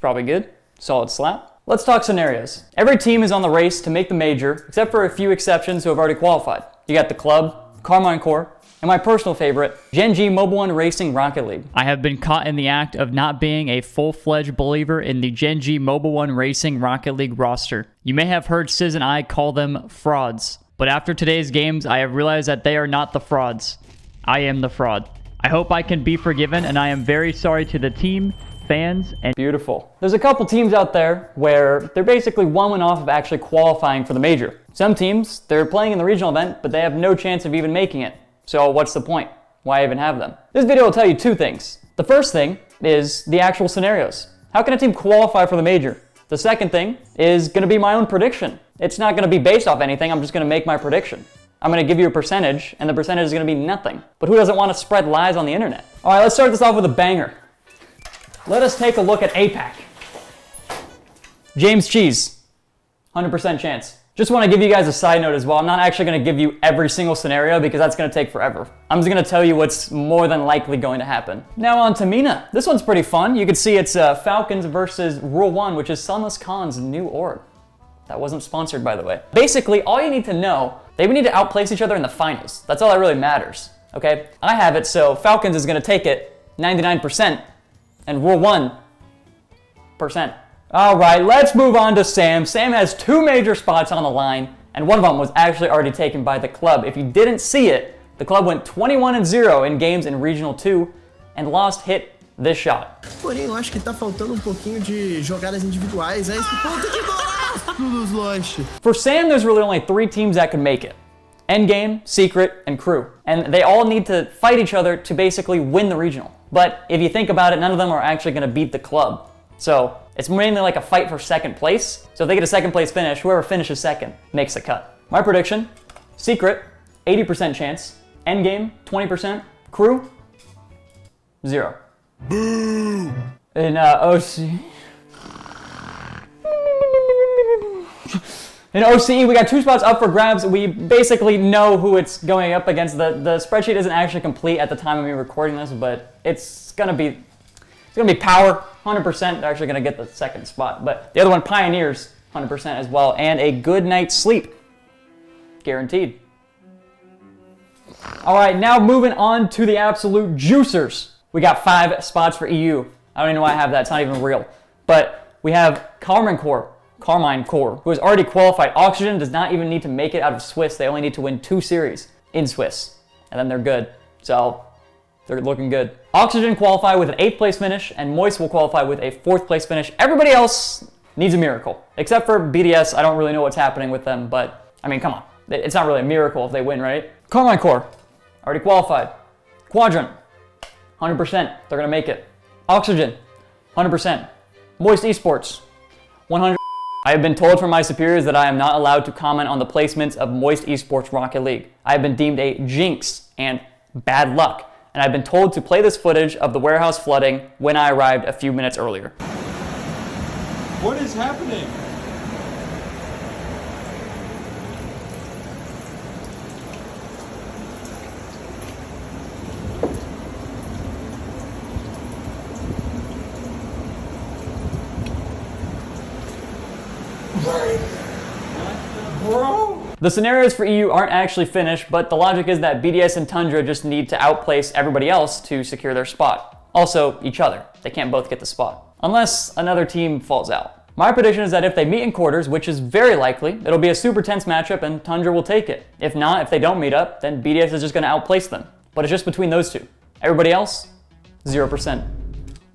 Probably good. Solid slap. Let's talk scenarios. Every team is on the race to make the major, except for a few exceptions who have already qualified. You got the club, Carmine Corps, and my personal favorite, Gen G Mobile One Racing Rocket League. I have been caught in the act of not being a full-fledged believer in the Gen G Mobile One Racing Rocket League roster. You may have heard Sizz and I call them frauds, but after today's games, I have realized that they are not the frauds. I am the fraud. I hope I can be forgiven, and I am very sorry to the team, fans, and... Beautiful. There's a couple teams out there where they're basically one win off of actually qualifying for the major. Some teams, they're playing in the regional event, but they have no chance of even making it. So what's the point? Why even have them? This video will tell you two things. The first thing is the actual scenarios. How can a team qualify for the major? The second thing is going to be my own prediction. It's not going to be based off anything, I'm just going to make my prediction. I'm going to give you a percentage, and the percentage is going to be nothing. But who doesn't want to spread lies on the internet? All right, let's start this off with a banger. Let us take a look at APAC. James Cheese, 100% chance. Just want to give you guys a side note as well. I'm not actually going to give you every single scenario because that's going to take forever. I'm just going to tell you what's more than likely going to happen. Now on to Mina. This one's pretty fun. You can see it's Falcons versus Rule 1, which is Sunless Khan's new org. That wasn't sponsored, by the way. Basically, all you need to know, they would need to outplace each other in the finals. That's all that really matters, okay? I have it, so Falcons is going to take it 99%, and Rule 1%. All right, let's move on to Sam. Sam has two major spots on the line, and one of them was actually already taken by the club. If you didn't see it, the club went 21-0 in games in Regional 2 and lost hit this shot. Porém, eu acho que tá faltando pouquinho de jogadas individuais. É esse ponto de golaço dos Lost. For Sam, there's really only three teams that could make it. Endgame, Secret, and Crew. And they all need to fight each other to basically win the regional. But if you think about it, none of them are actually going to beat the club. So it's mainly like a fight for second place. So if they get a second place finish, whoever finishes second makes the cut. My prediction, Secret, 80% chance. Endgame, 20%. Crew, 0. Boo! In OC... In OCE, we got two spots up for grabs. We basically know who it's going up against. The spreadsheet isn't actually complete at the time of me recording this, but it's gonna be Power, 100%. They're actually gonna get the second spot. But the other one, Pioneers, 100% as well, and a good night's sleep, guaranteed. All right, now moving on to the absolute juicers. We got 5 spots for EU. I don't even know why I have that. It's not even real. But we have Carmine Corps, who has already qualified. Oxygen does not even need to make it out of Swiss. They only need to win 2 series in Swiss, and then they're good. So they're looking good. Oxygen qualify with an 8th place finish, and Moist will qualify with a 4th place finish. Everybody else needs a miracle, except for BDS. I don't really know what's happening with them, but I mean, come on. It's not really a miracle if they win, right? Carmine Corps, already qualified. Quadrant, 100%. They're gonna make it. Oxygen, 100%. Moist Esports, 100%. I have been told from my superiors that I am not allowed to comment on the placements of Moist Esports Rocket League. I have been deemed a jinx and bad luck, and I've been told to play this footage of the warehouse flooding when I arrived a few minutes earlier. What is happening? Bro? The scenarios for EU aren't actually finished, but the logic is that BDS and Tundra just need to outplace everybody else to secure their spot. Also, each other. They can't both get the spot. Unless another team falls out. My prediction is that if they meet in quarters, which is very likely, it'll be a super tense matchup and Tundra will take it. If not, if they don't meet up, then BDS is just going to outplace them. But it's just between those two. Everybody else, 0%.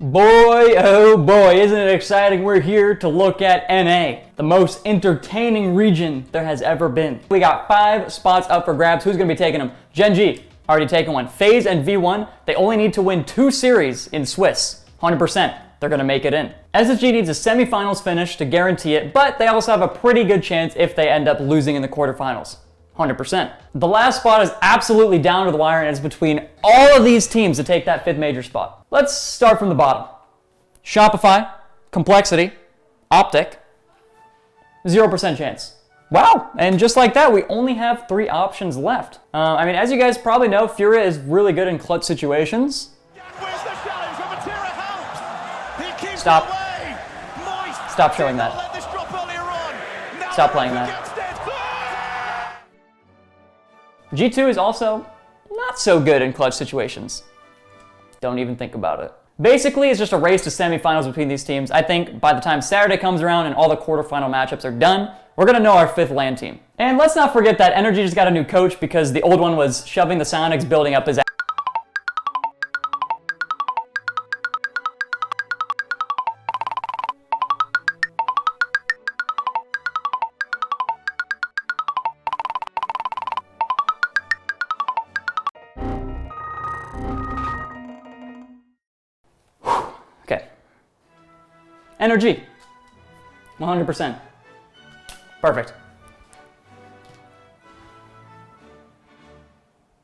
Boy, oh boy, isn't it exciting? We're here to look at NA, the most entertaining region there has ever been. We got 5 spots up for grabs. Who's gonna be taking them? Gen G, already taken one. FaZe and V1, they only need to win 2 series in Swiss. 100%, they're gonna make it in. SSG needs a semifinals finish to guarantee it, but they also have a pretty good chance if they end up losing in the quarterfinals. 100%. The last spot is absolutely down to the wire, and it's between all of these teams to take that 5th major spot. Let's start from the bottom. Shopify, Complexity, Optic, 0% chance. Wow, and just like that, we only have 3 options left. I mean, as you guys probably know, Furia is really good in clutch situations. Where's the challenge from Atira House? He keeps Stop. away. Stop showing that. Stop playing that. G2 is also not so good in clutch situations. Don't even think about it. Basically, it's just a race to semifinals between these teams. I think by the time Saturday comes around and all the quarterfinal matchups are done, we're going to know our 5th LAN team. And let's not forget that NRG just got a new coach because the old one was shoving the Sonics building up his ass. Okay. NRG. 100%. Perfect.